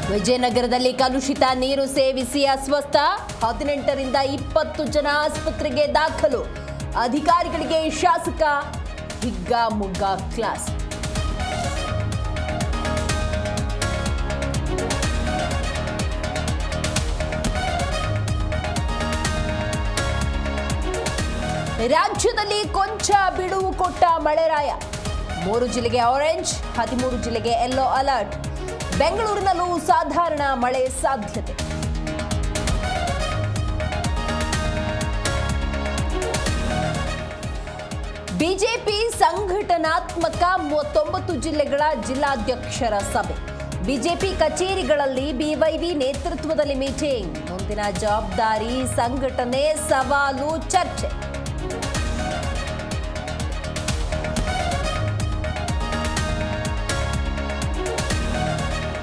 ವಿಜಯನಗರದಲ್ಲಿ ಕಲುಷಿತ ನೀರು ಸೇವಿಸಿ ಅಸ್ವಸ್ಥ 18ರಿಂದ 20 ಜನ ಆಸ್ಪತ್ರೆಗೆ ದಾಖಲು. ಅಧಿಕಾರಿಗಳಿಗೆ ಶಾಸಕ ಹಿಗ್ಗಾಮುಗ್ಗಾ ಕ್ಲಾಸ್. ರಾಜ್ಯದಲ್ಲಿ ಕೊಂಚ ಬಿಡುವು ಕೊಟ್ಟ ಮಳೆರಾಯ. 3 ಜಿಲ್ಲೆಗೆ ಆರೆಂಜ್, 13 ಜಿಲ್ಲೆಗೆ ಯೆಲ್ಲೋ ಅಲರ್ಟ್. ಬೆಂಗಳೂರಿನಲ್ಲೂ ಸಾಧಾರಣ ಮಳೆ ಸಾಧ್ಯತೆ. ಬಿಜೆಪಿ ಸಂಘಟನಾತ್ಮಕ 39 ಜಿಲ್ಲೆಗಳ ಜಿಲ್ಲಾಧ್ಯಕ್ಷರ ಸಭೆ. ಬಿಜೆಪಿ ಕಚೇರಿಗಳಲ್ಲಿ ಬಿವೈವಿ ನೇತೃತ್ವದಲ್ಲಿ ಮೀಟಿಂಗ್. ಮುಂದಿನ ಜವಾಬ್ದಾರಿ, ಸಂಘಟನೆ, ಸವಾಲು, ಚರ್ಚೆ.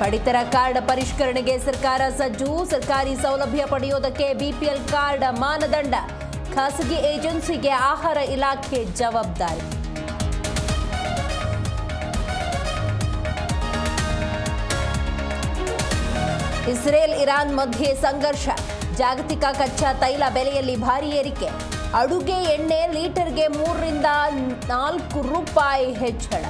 ಪಡಿತರ ಕಾರ್ಡ್ ಪರಿಷ್ಕರಣೆಗೆ ಸರ್ಕಾರ ಸಜ್ಜು. ಸರ್ಕಾರಿ ಸೌಲಭ್ಯ ಪಡೆಯೋದಕ್ಕೆ ಬಿಪಿಎಲ್ ಕಾರ್ಡ್ ಮಾನದಂಡ. ಖಾಸಗಿ ಏಜೆನ್ಸಿಗೆ ಆಹಾರ ಇಲಾಖೆ ಜವಾಬ್ದಾರಿ. ಇಸ್ರೇಲ್ ಇರಾನ್ ಮಧ್ಯೆ ಸಂಘರ್ಷ. ಜಾಗತಿಕ ಕಚ್ಚಾ ತೈಲ ಬೆಲೆಯಲ್ಲಿ ಭಾರೀ ಏರಿಕೆ. ಅಡುಗೆ ಎಣ್ಣೆ ಲೀಟರ್ಗೆ 3 ರಿಂದ 4 ರೂಪಾಯಿ ಹೆಚ್ಚಳ.